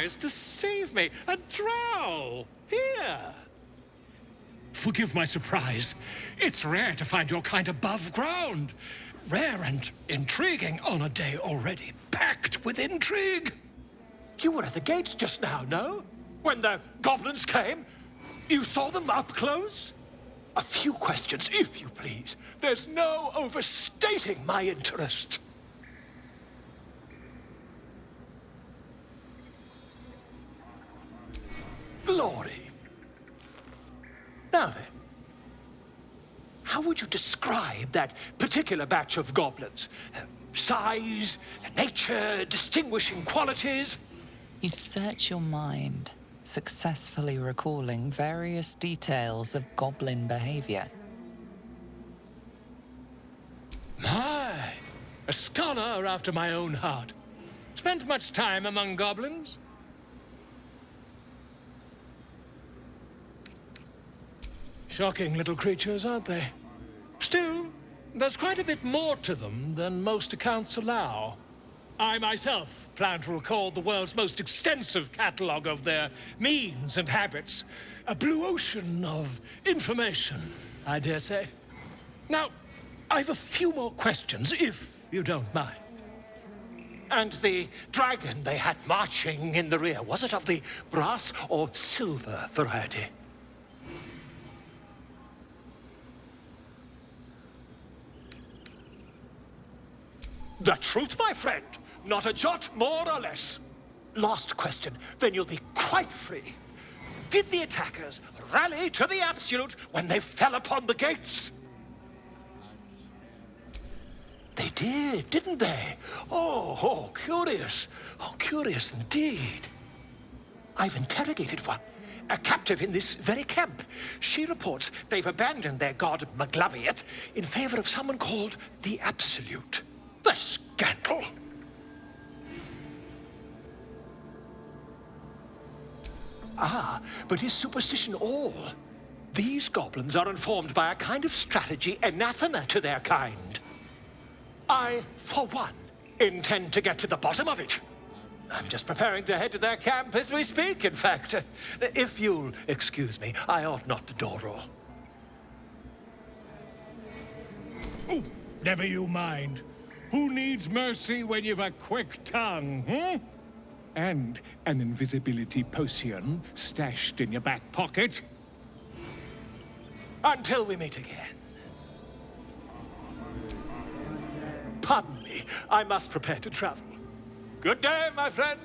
tries to save me. A drow! Here! Forgive my surprise. It's rare to find your kind above ground. Rare and intriguing on a day already packed with intrigue. You were at the gates just now, no? When the goblins came? You saw them up close? A few questions, if you please. There's no overstating my interest. Glory. Now then, how would you describe that particular batch of goblins? Size, nature, distinguishing qualities? You search your mind, successfully recalling various details of goblin behavior. My, a scholar after my own heart. Spent much time among goblins? Shocking little creatures, aren't they? Still, there's quite a bit more to them than most accounts allow. I myself plan to record the world's most extensive catalogue of their means and habits. A blue ocean of information, I dare say. Now, I've a few more questions, if you don't mind. And the dragon they had marching in the rear, was it of the brass or silver variety? The truth, my friend. Not a jot more or less. Last question, then you'll be quite free. Did the attackers rally to the absolute when they fell upon the gates? They did, didn't they? Oh, curious. Oh, curious indeed. I've interrogated one, a captive in this very camp. She reports they've abandoned their god Maglabiat in favor of someone called the Absolute. The scandal! Ah, but is superstition all? These goblins are informed by a kind of strategy anathema to their kind. I, for one, intend to get to the bottom of it. I'm just preparing to head to their camp as we speak, in fact. If you'll excuse me, I ought not to door roll. Oh, never you mind. Who needs mercy when you've a quick tongue, And an invisibility potion stashed in your back pocket? Until we meet again. Pardon me, I must prepare to travel. Good day, my friend.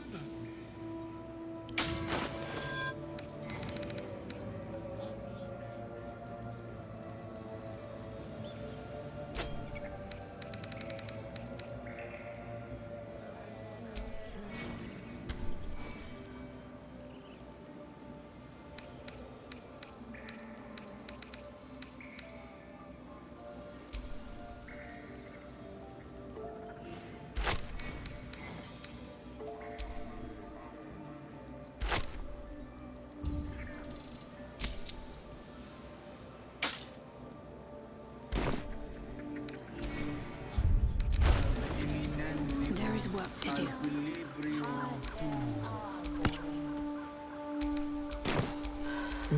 There's work to do.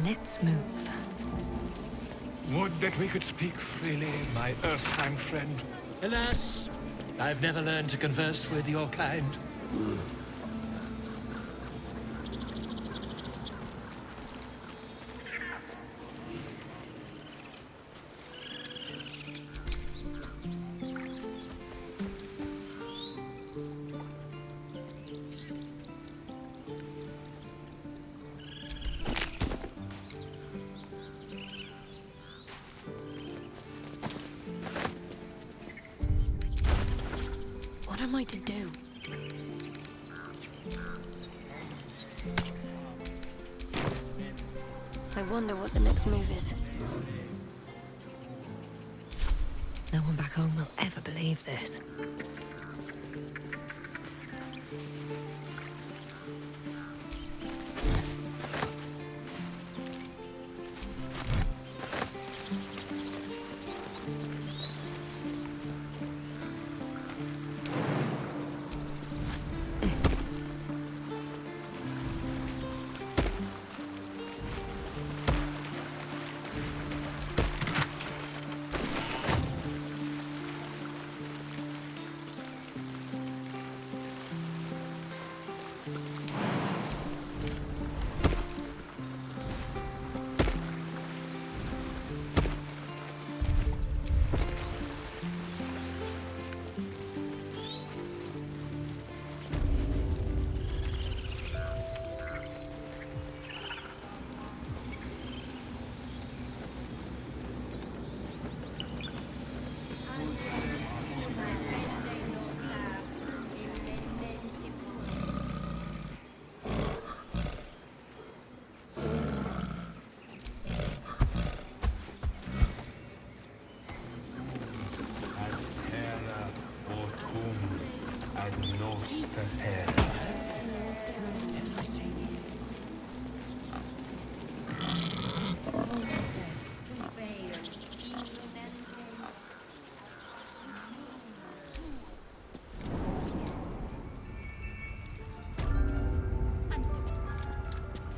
Let's move. Would that we could speak freely, my Earthheim friend. Alas, I've never learned to converse with your kind. What am I to do? I wonder what the next move is. No one back home will ever believe this.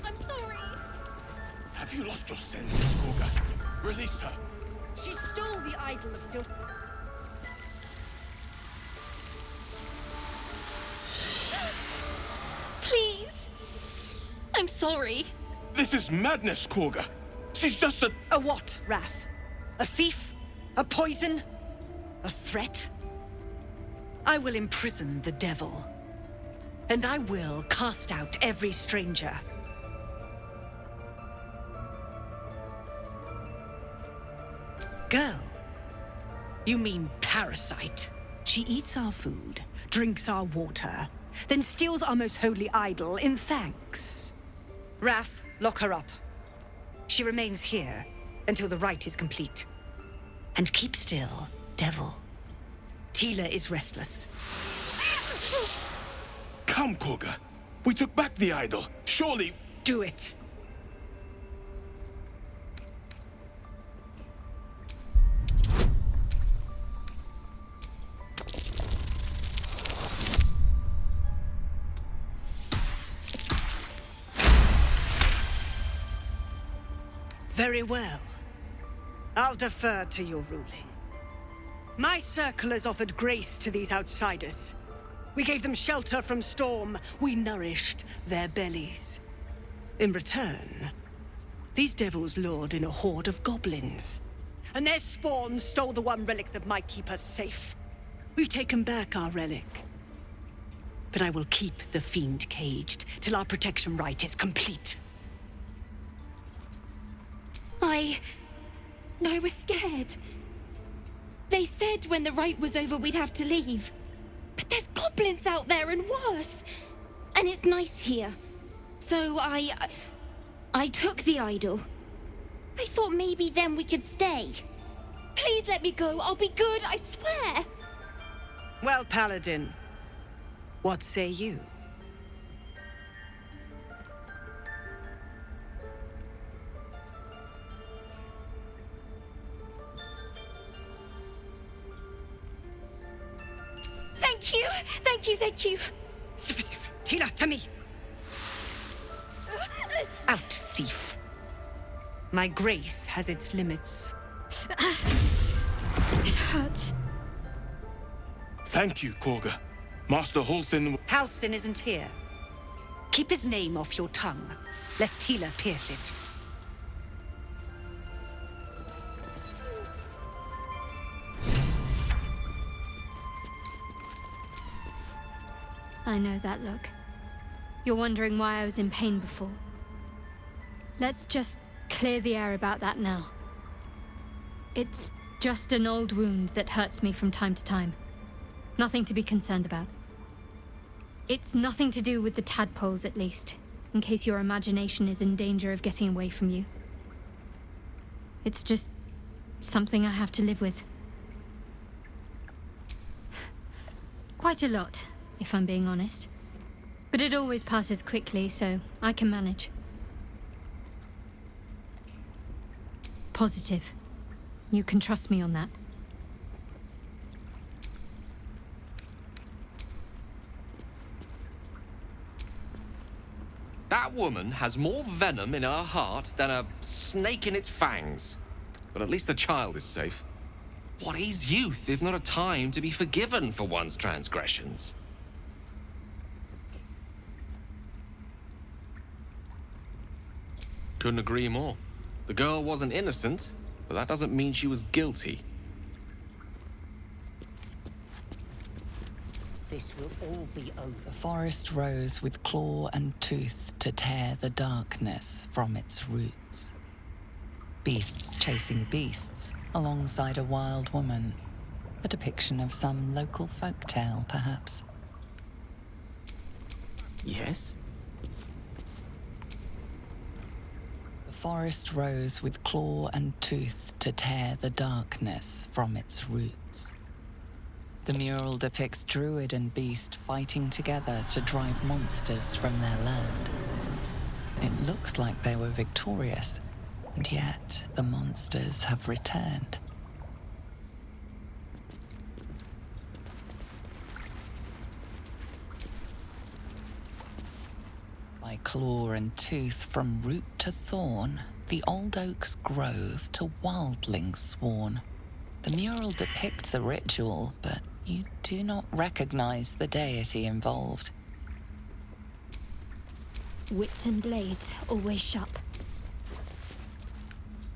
I'm sorry. Have you lost your senses, Gorga? Release her. She stole the idol of Sil. Please. I'm sorry. This is madness, Gorga. She's just a... A what, Wrath? A thief? A poison? A threat? I will imprison the devil. And I will cast out every stranger. Girl? You mean parasite? She eats our food, drinks our water, then steals our most holy idol in thanks. Wrath, lock her up. She remains here until the rite is complete. And keep still, devil. Tila is restless. Come, Gorga. We took back the idol. Surely... Do it. Very well. I'll defer to your ruling. My circle has offered grace to these outsiders. We gave them shelter from storm. We nourished their bellies. In return, these devils lured in a horde of goblins. And their spawn stole the one relic that might keep us safe. We've taken back our relic. But I will keep the fiend caged till our protection rite is complete. I was scared. They said when the rite was over we'd have to leave. But there's goblins out there and worse. And it's nice here. So I took the idol. I thought maybe then we could stay. Please let me go. I'll be good, I swear. Well, Paladin, what say you? Thank you! Thank you, thank you! Tila, to me! Out, thief. My grace has its limits. It hurts. Thank you, Gorga. Master Halsin... Halsin isn't here. Keep his name off your tongue, lest Tila pierce it. I know that look. You're wondering why I was in pain before. Let's just clear the air about that now. It's just an old wound that hurts me from time to time. Nothing to be concerned about. It's nothing to do with the tadpoles, at least, in case your imagination is in danger of getting away from you. It's just something I have to live with. Quite a lot, if I'm being honest. But it always passes quickly, so I can manage. Positive. You can trust me on that. That woman has more venom in her heart than a snake in its fangs. But at least the child is safe. What is youth if not a time to be forgiven for one's transgressions? Couldn't agree more. The girl wasn't innocent, but that doesn't mean she was guilty. This will all be over. The forest rose with claw and tooth to tear the darkness from its roots. Beasts chasing beasts alongside a wild woman. A depiction of some local folktale, perhaps. Yes? The forest rose with claw and tooth to tear the darkness from its roots. The mural depicts druid and beast fighting together to drive monsters from their land. It looks like they were victorious, and yet the monsters have returned. By claw and tooth from root to thorn, the old oak's grove to wildlings sworn. The mural depicts a ritual, but you do not recognize the deity involved. Wits and blades, always sharp.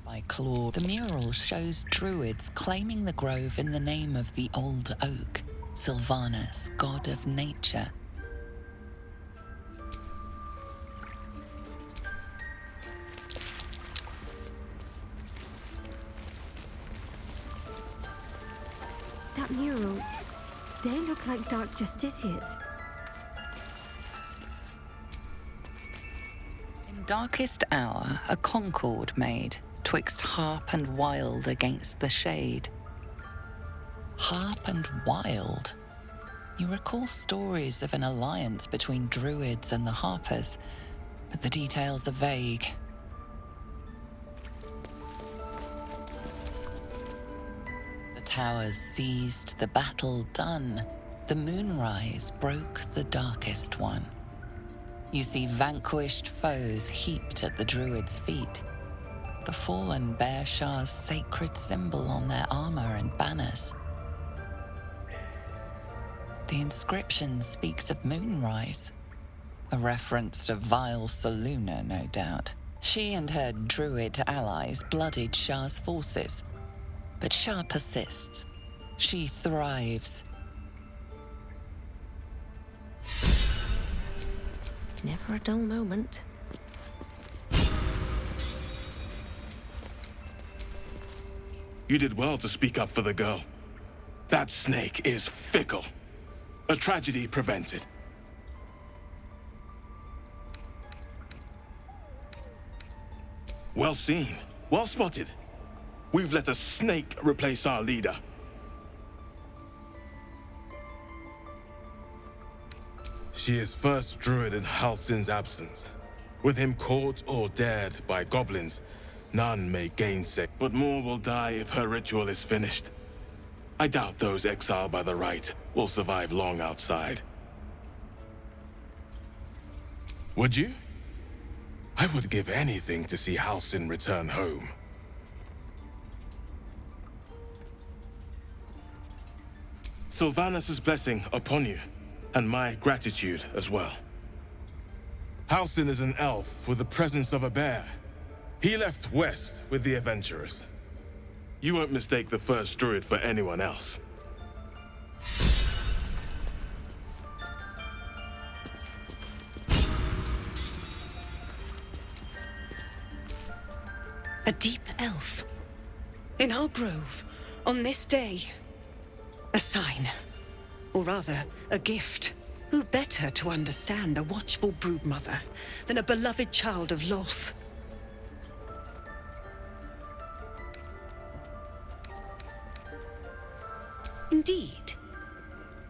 By claw, the mural shows druids claiming the grove in the name of the old oak, Sylvanus, god of nature. That mural, they look like dark justiciars. In darkest hour, a concord made, twixt harp and wild against the shade. Harp and wild. You recall stories of an alliance between druids and the harpers, but the details are vague. Towers seized, the battle done. The moonrise broke the darkest one. You see vanquished foes heaped at the druid's feet. The fallen bear Shah's sacred symbol on their armor and banners. The inscription speaks of moonrise, a reference to vile Saluna, no doubt. She and her druid allies bloodied Shah's forces. But Shah persists. She thrives. Never a dull moment. You did well to speak up for the girl. That snake is fickle. A tragedy prevented. Well seen. Well spotted. We've let a snake replace our leader. She is first druid in Halsin's absence. With him caught or dared by goblins, none may gainsay. But more will die if her ritual is finished. I doubt those exiled by the right will survive long outside. Would you? I would give anything to see Halsin return home. Sylvanus' blessing upon you, and my gratitude as well. Halsin is an elf with the presence of a bear. He left west with the adventurers. You won't mistake the first druid for anyone else. A deep elf. In our grove, on this day. A sign. Or rather, a gift. Who better to understand a watchful broodmother than a beloved child of Lolth? Indeed.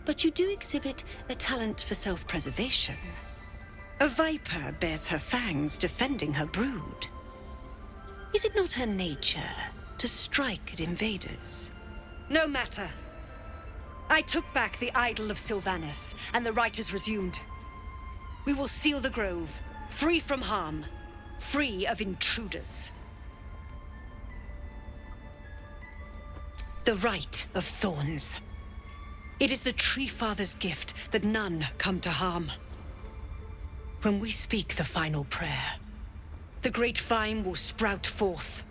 But you do exhibit a talent for self-preservation. A viper bears her fangs defending her brood. Is it not her nature to strike at invaders? No matter. I took back the idol of Sylvanus, and the rite is resumed. We will seal the grove, free from harm, free of intruders. The Rite of Thorns. It is the Tree Father's gift that none come to harm. When we speak the final prayer, the great vine will sprout forth.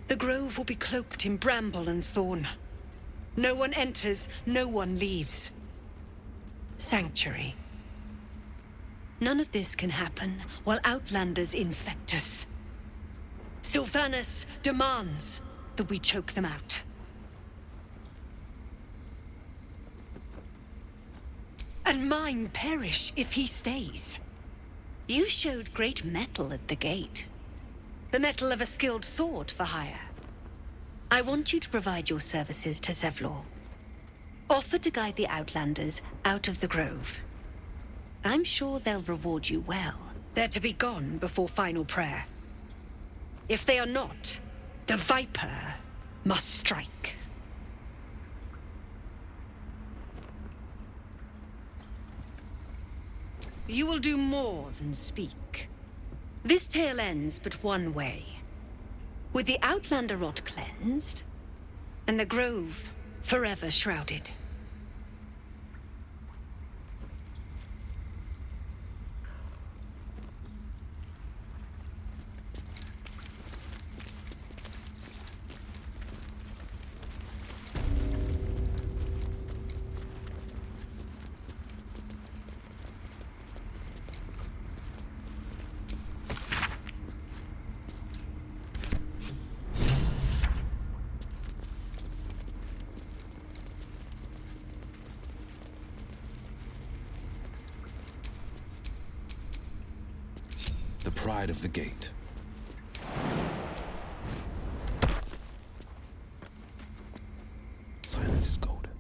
The grove will be cloaked in bramble and thorn. No one enters, no one leaves. Sanctuary. None of this can happen while Outlanders infect us. Sylvanus demands that we choke them out. And mine perish if he stays. You showed great mettle at the gate. The mettle of a skilled sword for hire. I want you to provide your services to Zevlor. Offer to guide the Outlanders out of the grove. I'm sure they'll reward you well. They're to be gone before final prayer. If they are not, the Viper must strike. You will do more than speak. This tale ends but one way. With the Outlander rot cleansed, and the grove forever shrouded. The pride of the gate. Silence is golden.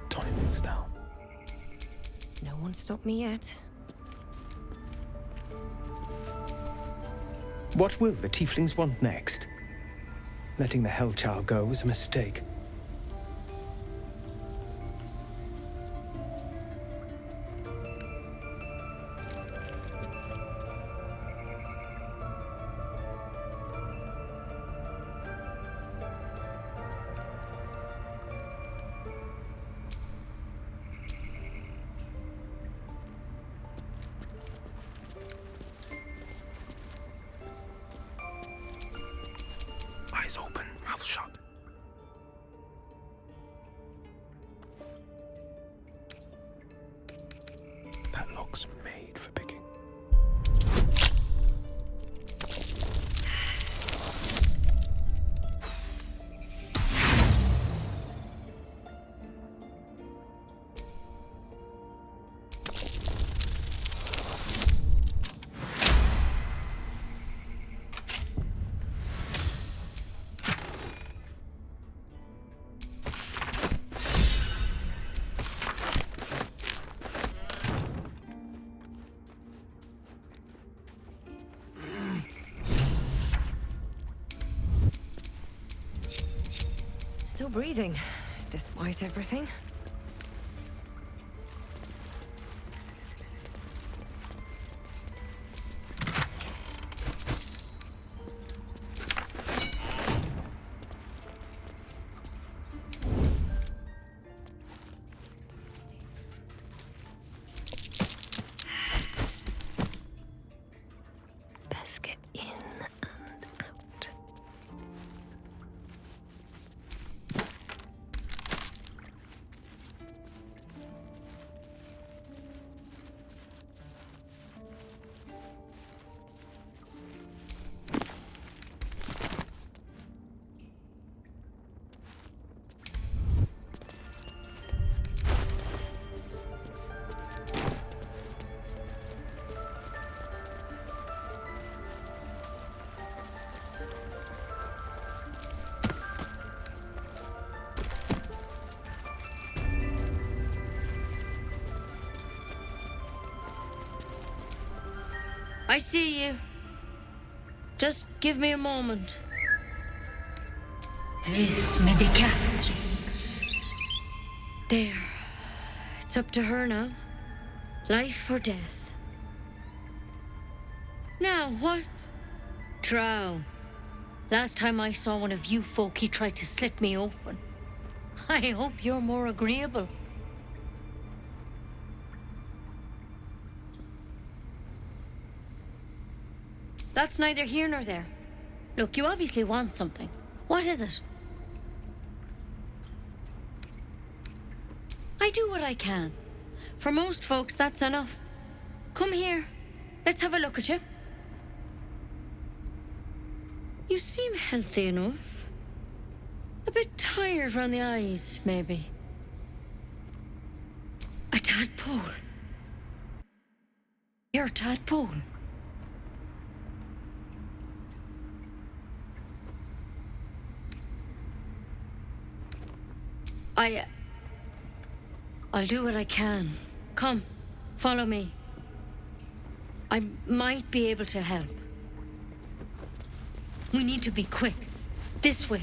Toning things down. No one stopped me yet. What will the tieflings want next? Letting the Hellchild go was a mistake. Eyes open, mouth shut. That lock's made for picking. Still breathing, despite everything. Best get in and out. I see you. Just give me a moment. This medicatrix. There. It's up to her now. Life or death. Now, what? Drow. Last time I saw one of you folk, he tried to slit me open. I hope you're more agreeable. That's neither here nor there. Look, you obviously want something. What is it? I do what I can. For most folks, that's enough. Come here. Let's have a look at you. You seem healthy enough. A bit tired round the eyes, maybe. A tadpole. You're a tadpole. I'll do what I can. Come, follow me. I might be able to help. We need to be quick. This way.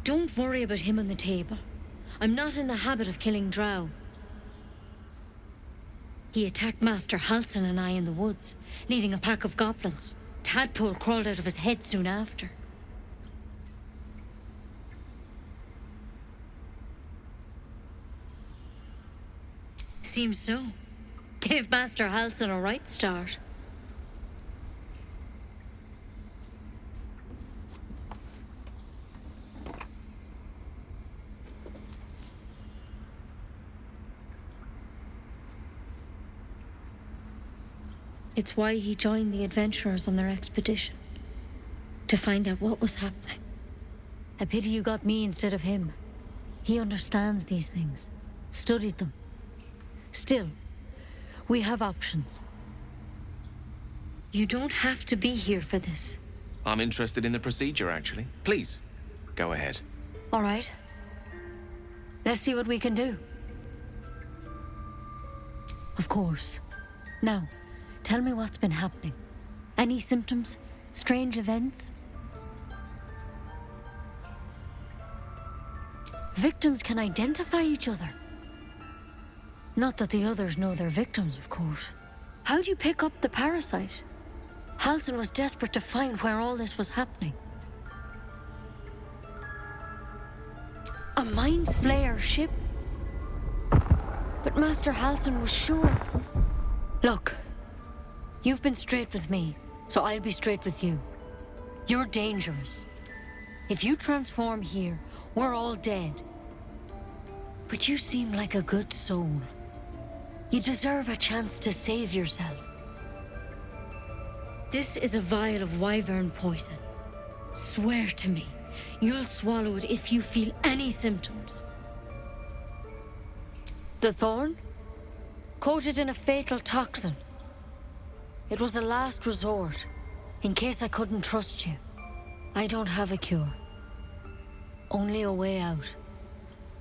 Don't worry about him on the table. I'm not in the habit of killing drow. He attacked Master Halsin and I in the woods, leading a pack of goblins. Tadpole crawled out of his head soon after. Seems so. Gave Master Halsin a right start. It's why he joined the adventurers on their expedition. To find out what was happening. A pity you got me instead of him. He understands these things. Studied them. Still, we have options. You don't have to be here for this. I'm interested in the procedure, actually. Please, go ahead. All right. Let's see what we can do. Of course. Now, tell me what's been happening. Any symptoms? Strange events? Victims can identify each other. Not that the others know they're victims, of course. How'd you pick up the parasite? Halsin was desperate to find where all this was happening. A mind flayer ship? But Master Halsin was sure. Look, you've been straight with me, so I'll be straight with you. You're dangerous. If you transform here, we're all dead. But you seem like a good soul. You deserve a chance to save yourself. This is a vial of wyvern poison. Swear to me, you'll swallow it if you feel any symptoms. The thorn? Coated in a fatal toxin. It was a last resort, in case I couldn't trust you. I don't have a cure. Only a way out.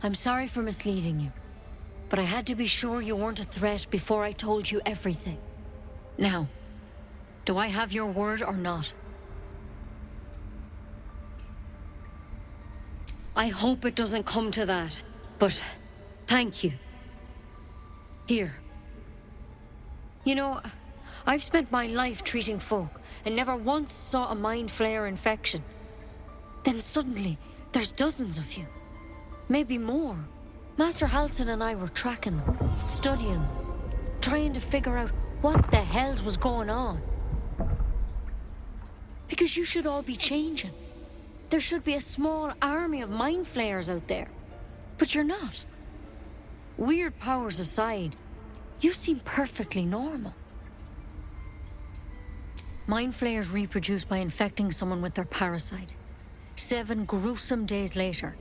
I'm sorry for misleading you, but I had to be sure you weren't a threat before I told you everything. Now, do I have your word or not? I hope it doesn't come to that, but thank you. Here. You know, I've spent my life treating folk and never once saw a mind flayer infection. Then suddenly, there's dozens of you. Maybe more. Master Halsin and I were tracking them, studying them, trying to figure out what the hells was going on. Because you should all be changing. There should be a small army of mind flayers out there. But you're not. Weird powers aside, you seem perfectly normal. Mind flayers reproduce by infecting someone with their parasite. 7 gruesome days later,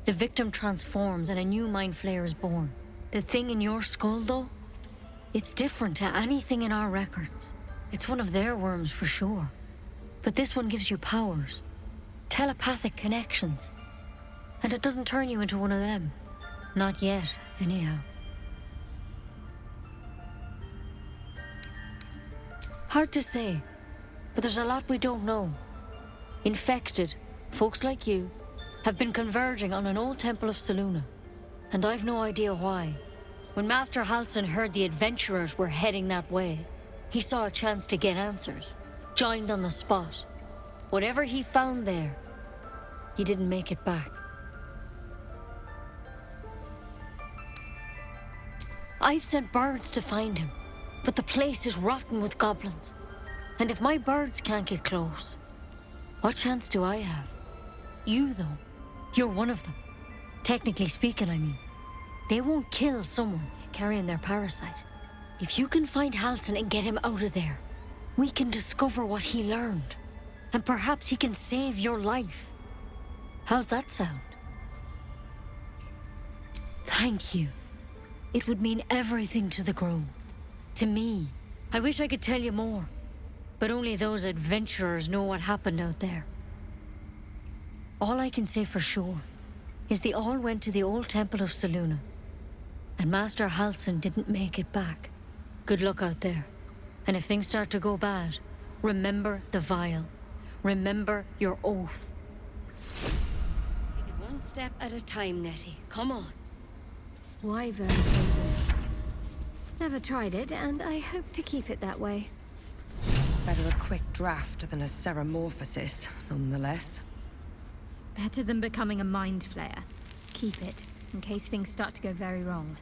the victim transforms and a new mind flayer is born. The thing in your skull, though, it's different to anything in our records. It's one of their worms for sure. But this one gives you powers. Telepathic connections. And it doesn't turn you into one of them. Not yet, anyhow. Hard to say, but there's a lot we don't know. Infected, folks like you, have been converging on an old temple of Selûne, and I've no idea why. When Master Halsin heard the adventurers were heading that way, he saw a chance to get answers, joined on the spot. Whatever he found there, he didn't make it back. I've sent birds to find him, but the place is rotten with goblins. And if my birds can't get close, what chance do I have? You, though, you're one of them. Technically speaking, I mean. They won't kill someone carrying their parasite. If you can find Halsin and get him out of there, we can discover what he learned. And perhaps he can save your life. How's that sound? Thank you. It would mean everything to the Grove. To me. I wish I could tell you more. But only those adventurers know what happened out there. All I can say for sure is they all went to the old temple of Selûne. And Master Halsin didn't make it back. Good luck out there. And if things start to go bad, remember the vial. Remember your oath. Take it one step at a time, Nettie. Come on. Wyvern poison. Never tried it, and I hope to keep it that way. Better a quick draft than a ceramorphosis, nonetheless. Better than becoming a mind flayer. Keep it, in case things start to go very wrong.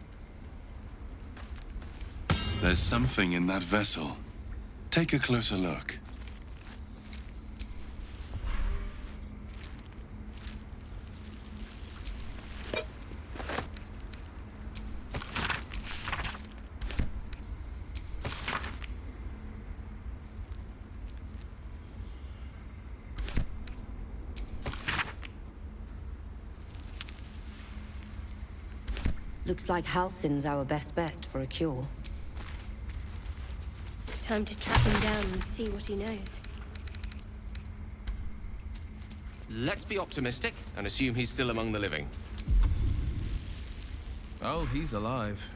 There's something in that vessel. Take a closer look. Looks like Halsin's our best bet for a cure. Time to track him down and see what he knows. Let's be optimistic and assume he's still among the living. Oh, he's alive.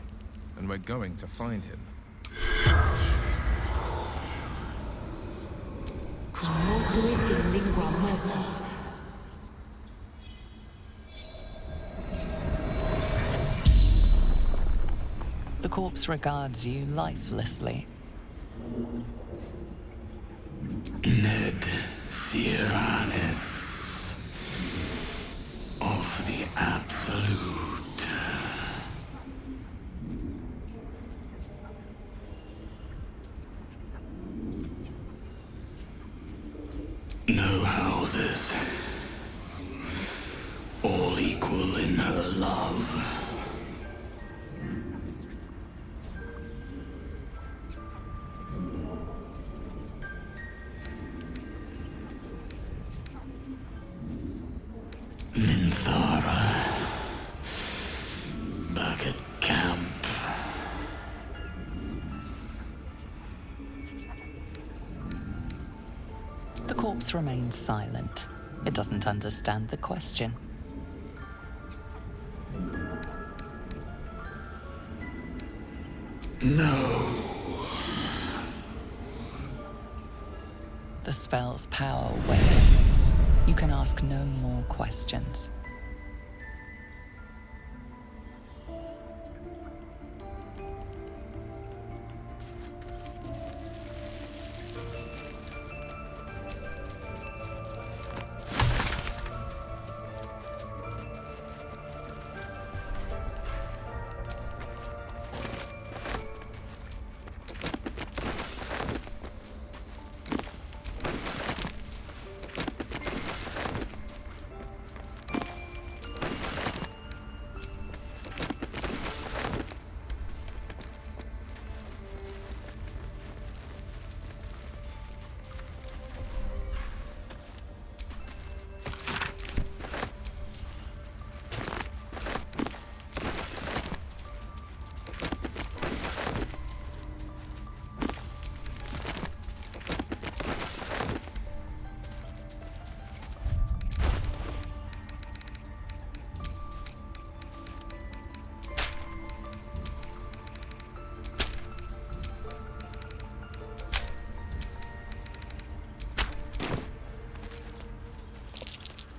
And we're going to find him. The corpse regards you lifelessly. Ned Siranis of the Absolute. No houses, all equal in her love. Minthara, back at camp. The corpse remains silent. It doesn't understand the question. No. The spell's power wanes. You can ask no more questions.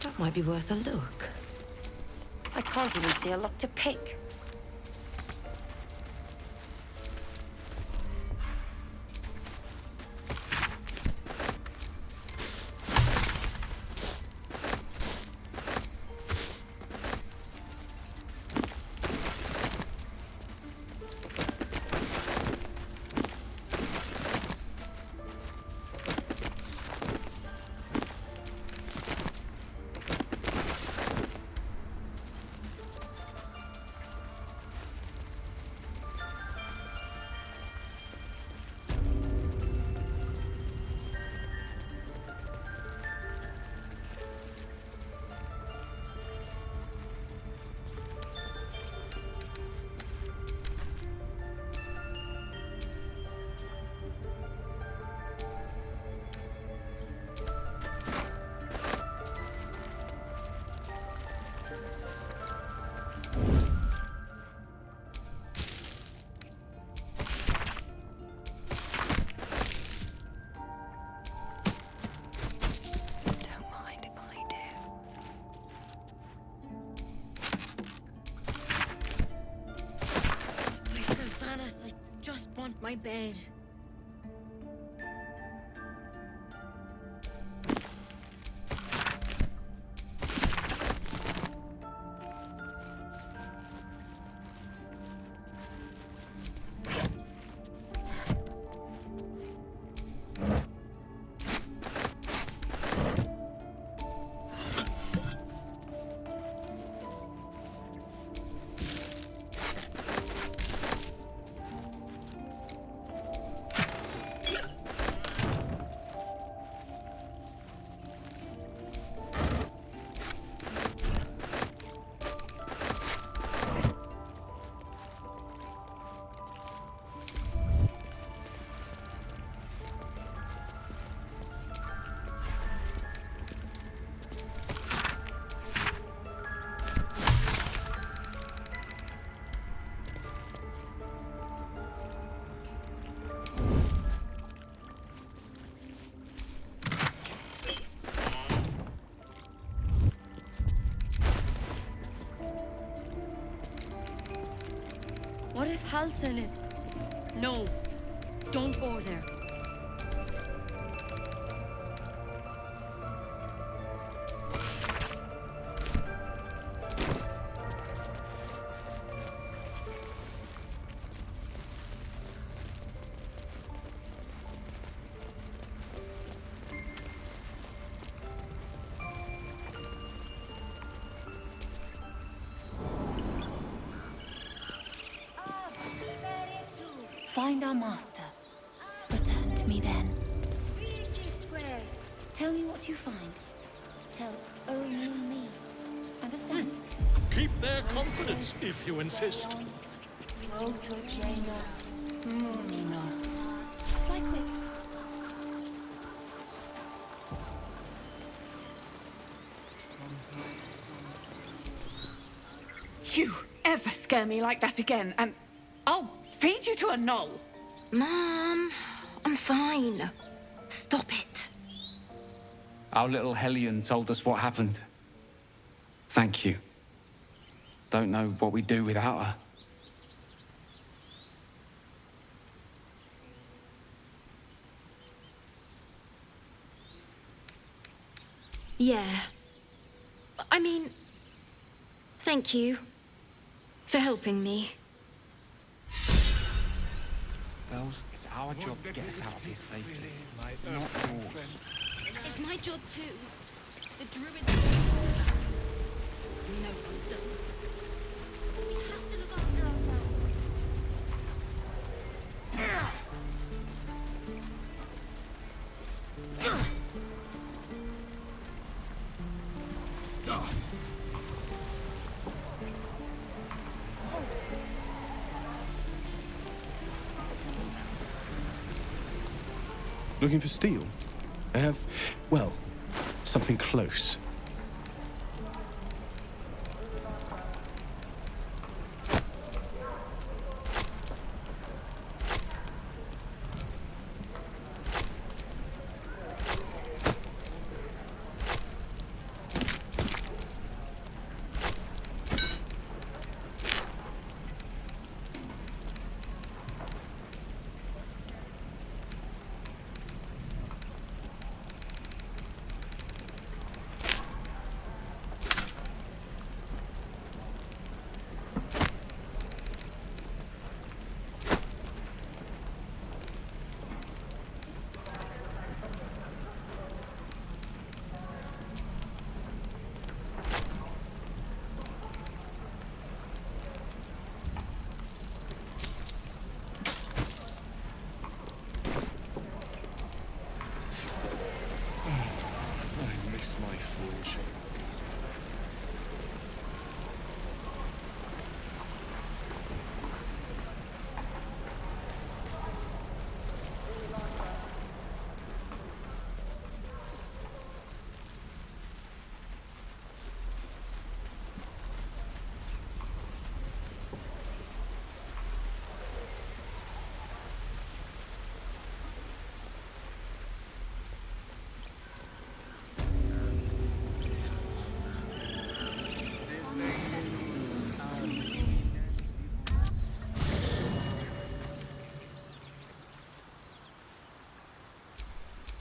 That might be worth a look. I can't even see a lock to pick. My bed. What if Halsen is... No, don't go there. Find our master. Return to me then. Tell me what you find. Tell only me. Understand? Keep their confidence, if you insist. Protogenos Murinos. Fly quick. You ever scare me like that again, and I'll feed you to a knoll. Mom, I'm fine. Stop it. Our little Hellion told us what happened. Thank you. Don't know what we'd do without her. Yeah. I mean, thank you for helping me. Bells, it's our job to get us out of here safely, not yours. It's my job too. The druids. No one does. We have to look after ourselves. Looking for steel? I have, well, something close.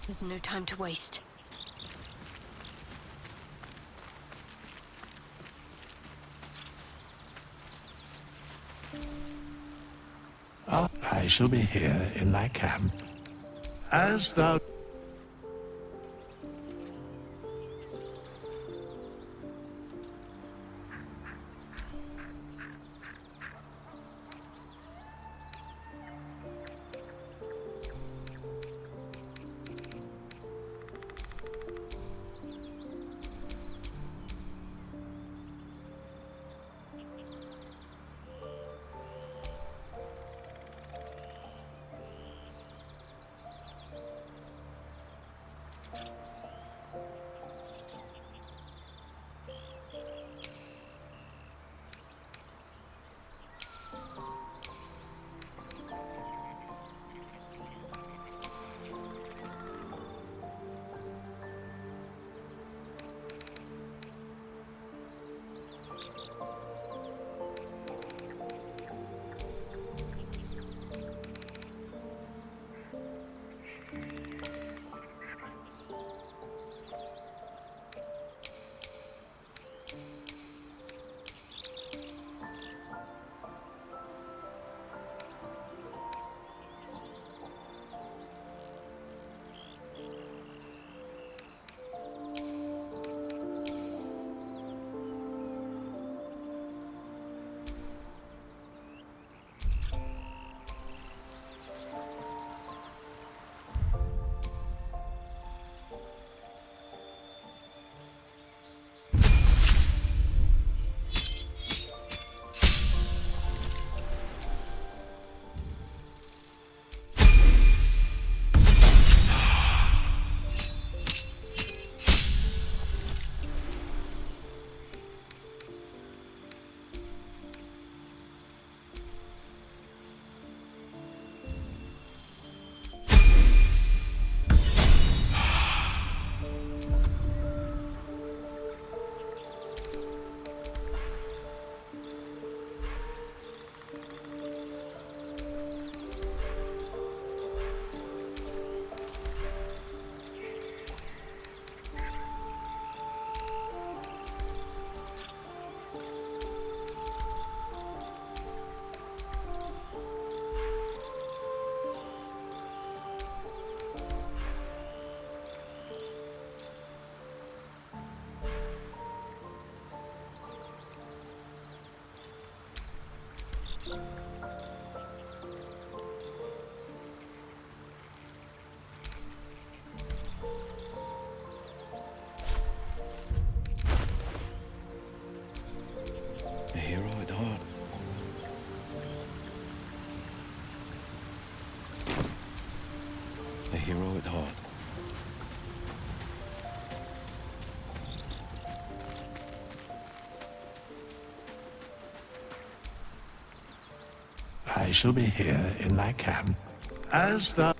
There's no time to waste. I shall be here in thy camp, as thou... A hero at heart. A hero at heart. I shall be here in thy camp, as thou...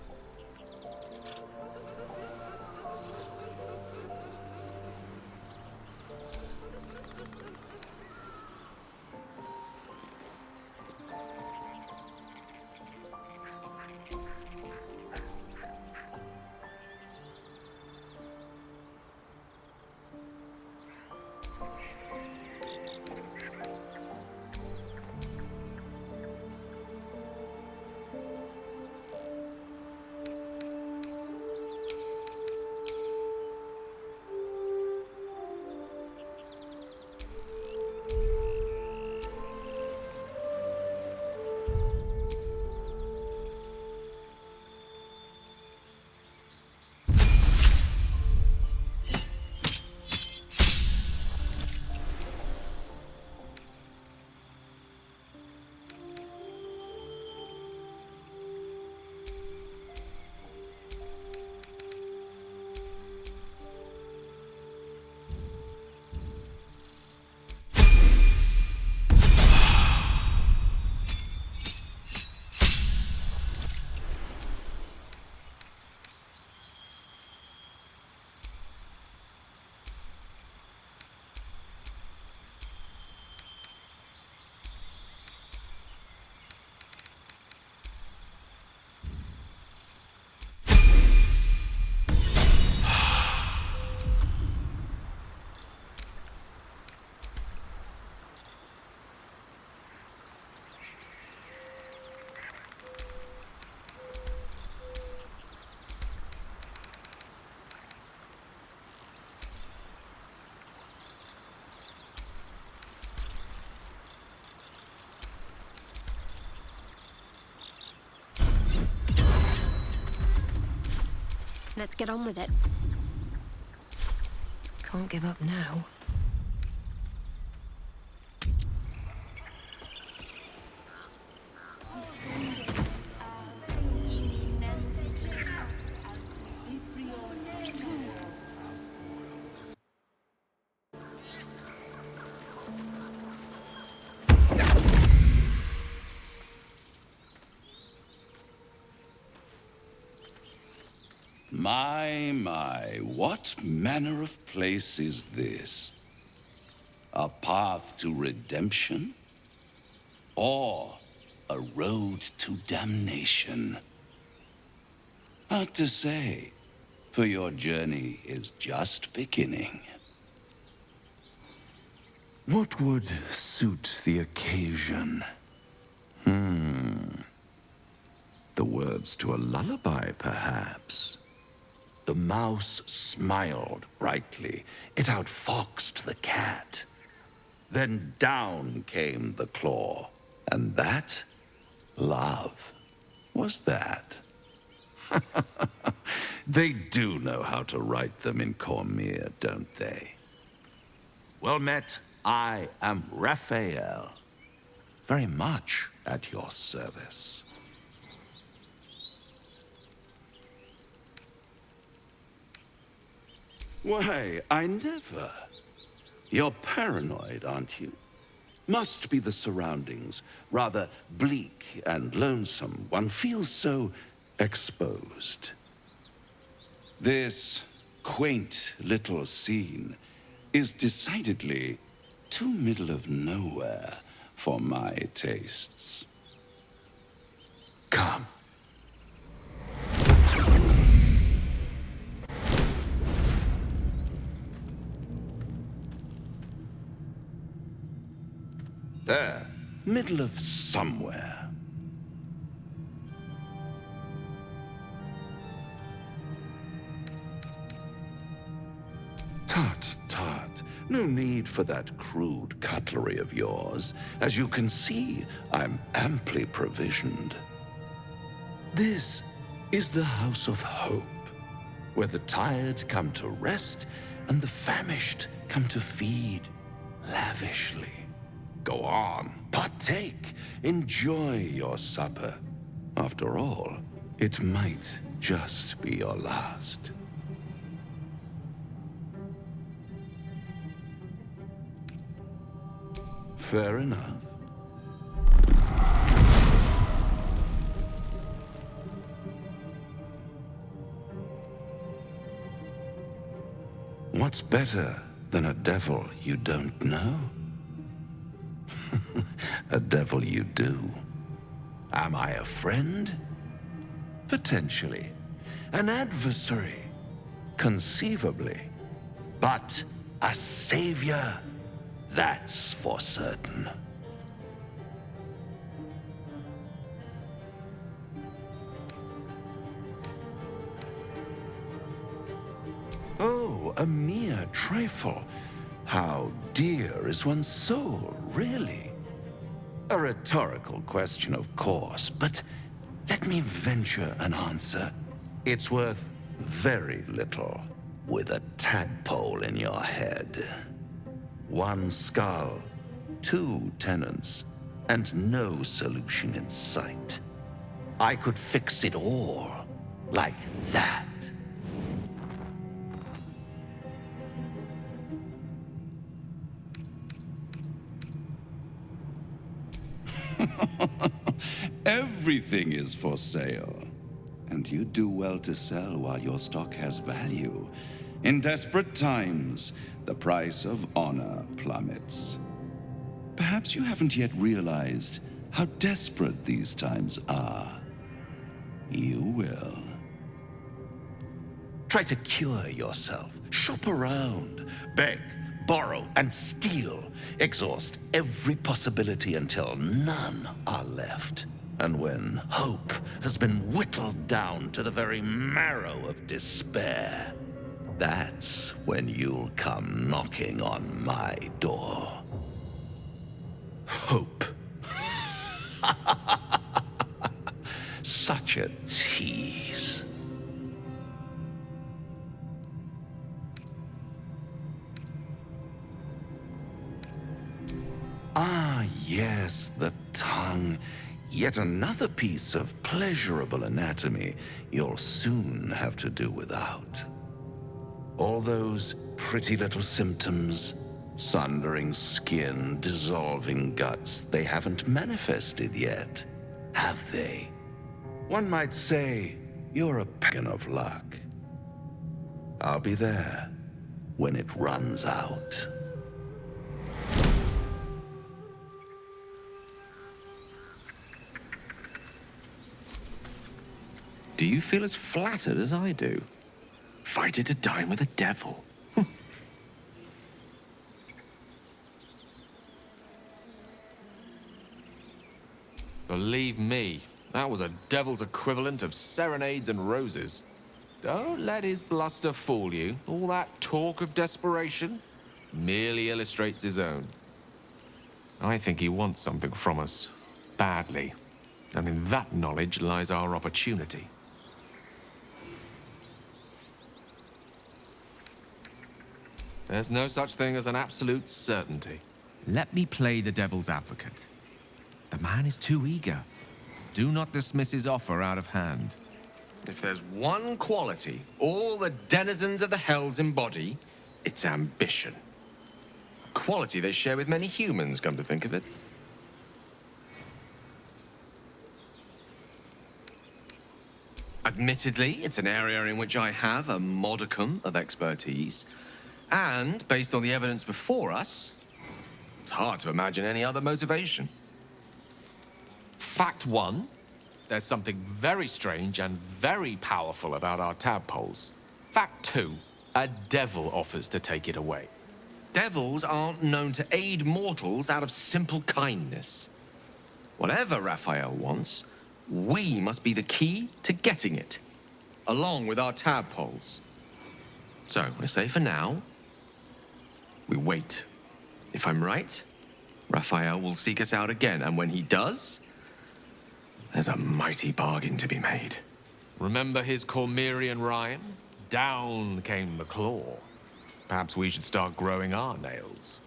Let's get on with it. Can't give up now. My, what manner of place is this? A path to redemption? Or a road to damnation? Hard to say, for your journey is just beginning. What would suit the occasion? The words to a lullaby, perhaps. The mouse smiled brightly. It outfoxed the cat. Then down came the claw. And that, love, was that. They do know how to write them in Cormier, don't they? Well met, I am Raphael. Very much at your service. Why, I never. You're paranoid, aren't you? Must be the surroundings. Rather bleak and lonesome. One feels so exposed. This quaint little scene is decidedly too middle of nowhere for my tastes. Come. There, middle of somewhere. Tut, tut. No need for that crude cutlery of yours. As you can see, I'm amply provisioned. This is the House of Hope, where the tired come to rest and the famished come to feed lavishly. Go on, partake, enjoy your supper. After all, it might just be your last. Fair enough. What's better than a devil you don't know? A devil you do. Am I a friend? Potentially. An adversary? Conceivably. But a savior? That's for certain. Oh, a mere trifle. How dear is one's soul, really? A rhetorical question, of course, but let me venture an answer. It's worth very little with a tadpole in your head. One skull, two tenants, and no solution in sight. I could fix it all like that. Everything is for sale. And you do well to sell while your stock has value. In desperate times, the price of honor plummets. Perhaps you haven't yet realized how desperate these times are. You will. Try to cure yourself. Shop around. Beg, borrow, and steal. Exhaust every possibility until none are left. And when hope has been whittled down to the very marrow of despair, that's when you'll come knocking on my door. Hope. Such a tease. yes, the tongue. Yet another piece of pleasurable anatomy you'll soon have to do without. All those pretty little symptoms, sundering skin, dissolving guts, they haven't manifested yet, have they? One might say you're a beacon of luck. I'll be there when it runs out. Do you feel as flattered as I do? Invited to dine with a devil. Believe me, that was a devil's equivalent of serenades and roses. Don't let his bluster fool you. All that talk of desperation merely illustrates his own. I think he wants something from us, badly. And in that knowledge lies our opportunity. There's no such thing as an absolute certainty. Let me play the devil's advocate. The man is too eager. Do not dismiss his offer out of hand. If there's one quality all the denizens of the hells embody, it's ambition. A quality they share with many humans, come to think of it. Admittedly, it's an area in which I have a modicum of expertise. And, based on the evidence before us, it's hard to imagine any other motivation. Fact one, there's something very strange and very powerful about our tadpoles. Fact two, a devil offers to take it away. Devils aren't known to aid mortals out of simple kindness. Whatever Raphael wants, we must be the key to getting it, along with our tadpoles. So, I say for now, we wait. If I'm right, Raphael will seek us out again, and when he does, there's a mighty bargain to be made. Remember his Cormyrean rhyme? Down came the claw. Perhaps we should start growing our nails.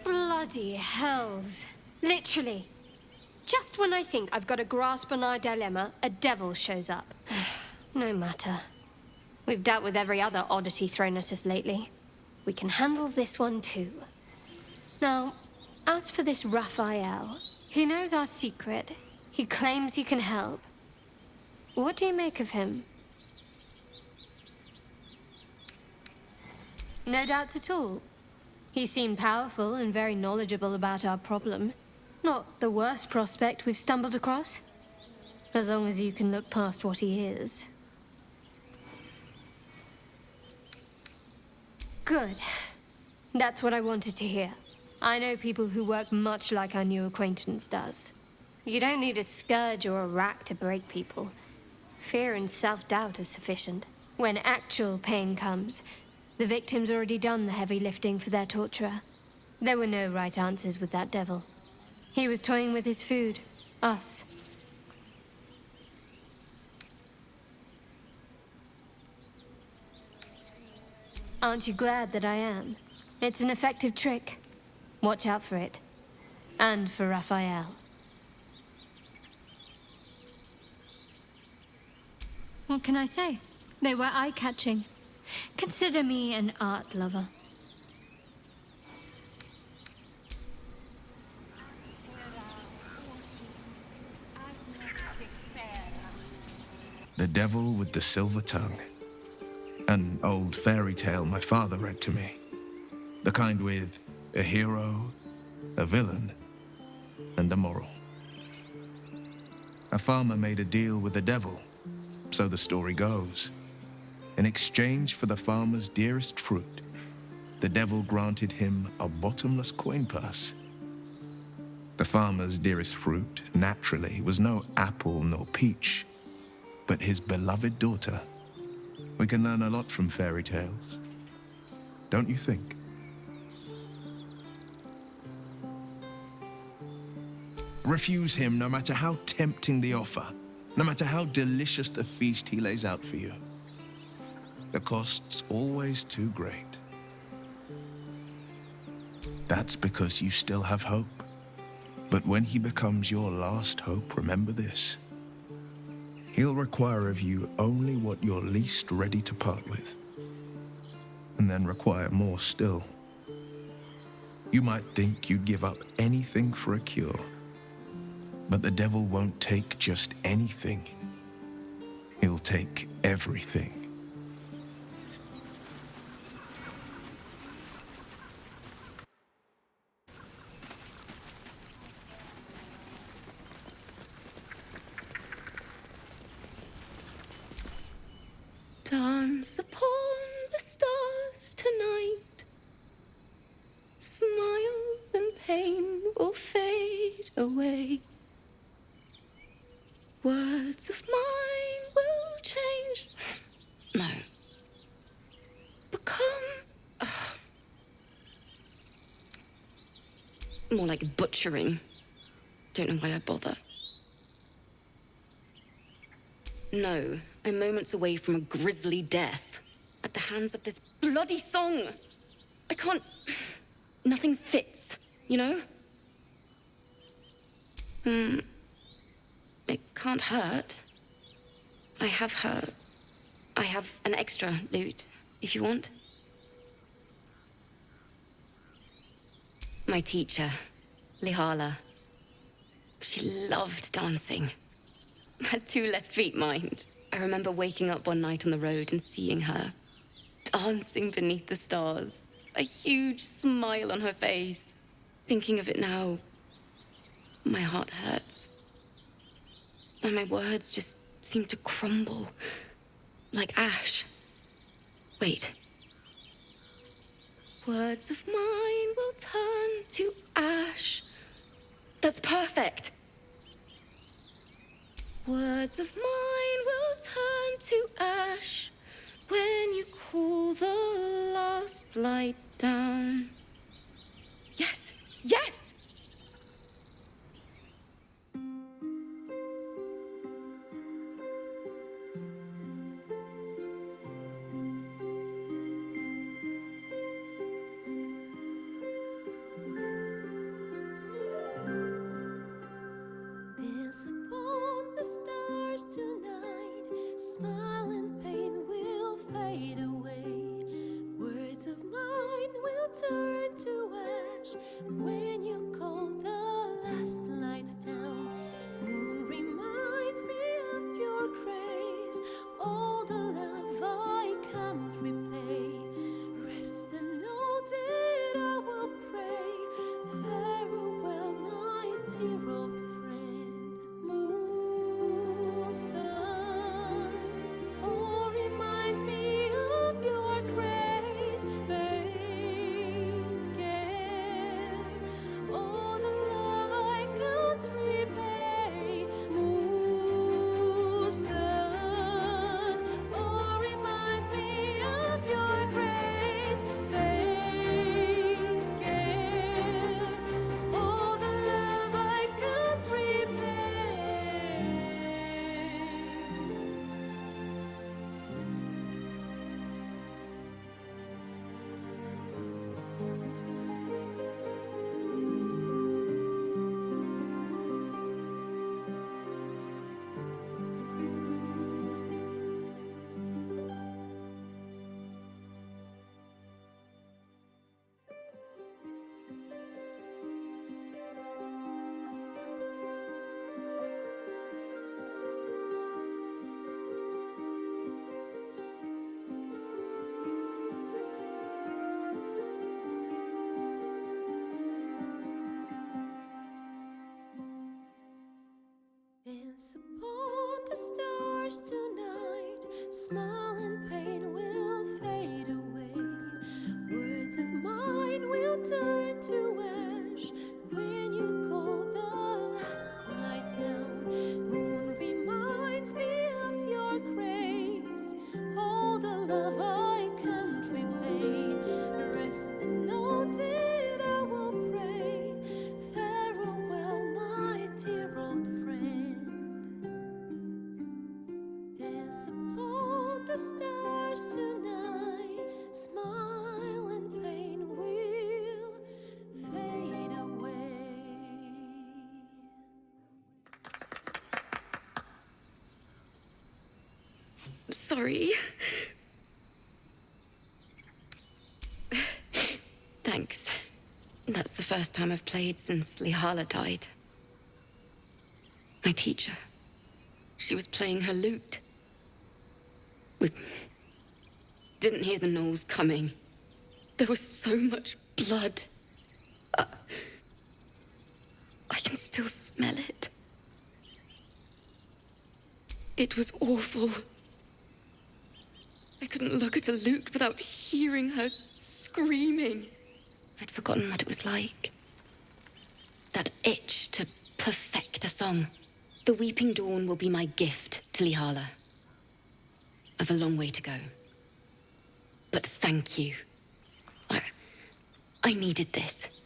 Bloody hells. Literally. Just when I think I've got a grasp on our dilemma, a devil shows up. No matter. We've dealt with every other oddity thrown at us lately. We can handle this one too. Now, as for this Raphael, he knows our secret. He claims he can help. What do you make of him? No doubts at all. He seemed powerful and very knowledgeable about our problem. Not the worst prospect we've stumbled across. As long as you can look past what he is. Good. That's what I wanted to hear. I know people who work much like our new acquaintance does. You don't need a scourge or a rack to break people. Fear and self-doubt is sufficient. When actual pain comes, the victim's already done the heavy lifting for their torturer. There were no right answers with that devil. He was toying with his food. Us. Aren't you glad that I am? It's an effective trick. Watch out for it. And for Raphael. What can I say? They were eye-catching. Consider me an art lover. The Devil with the Silver Tongue. An old fairy tale my father read to me. The kind with a hero, a villain, and a moral. A farmer made a deal with the devil, so the story goes. In exchange for the farmer's dearest fruit, the devil granted him a bottomless coin purse. The farmer's dearest fruit, naturally, was no apple nor peach, but his beloved daughter. We can learn a lot from fairy tales, don't you think? Refuse him no matter how tempting the offer, no matter how delicious the feast he lays out for you. The cost's always too great. That's because you still have hope. But when he becomes your last hope, remember this. He'll require of you only what you're least ready to part with, and then require more still. You might think you'd give up anything for a cure, but the devil won't take just anything. He'll take everything. Dance upon the stars tonight. Smile and pain will fade away. Words of mine will change. No. Become. More like butchering. Don't know why I bother. No, I'm moments away from a grisly death. At the hands of this bloody song. I can't. Nothing fits, you know? It can't hurt. I have an extra lute, if you want. My teacher, Lihala. She loved dancing. Had 2 left feet, mind. I remember waking up one night on the road and seeing her, dancing beneath the stars, a huge smile on her face. Thinking of it now, my heart hurts. And my words just seem to crumble, like ash. Wait. Words of mine will turn to ash. That's perfect. Words of mine will turn to ash when you cool the last light down. Yes, yes! Dance upon the stars tonight. Smile and pain will fade away. Words of mine will turn to ash when you call the last light down. Moon reminds me of your grace. All the love I can't repay. Rest and know that I will pray. Farewell, my dear old friend. Moon, sun, oh, remind me of your grace. Faith, care, all the love I can't repay. Moon, sun, oh, remind me of your grace. Faith, care, all the love I can't repay. Dance upon the stars tonight. Smile and pain will fade away. Words of mine will turn to ash when you call the last light down. Moon reminds me of your grace. All the love I can't repay. Rest and know that I will pray. Farewell, my dear old friend. Dance upon the stars tonight. Smile and pain will Sorry. Thanks. That's the first time I've played since Lihala died. My teacher. She was playing her lute. We didn't hear the gnolls coming. There was so much blood. I can still smell it. It was awful. I couldn't look at a lute without hearing her screaming. I'd forgotten what it was like. That itch to perfect a song. The Weeping Dawn will be my gift to Lihala. I've a long way to go. But thank you. I needed this.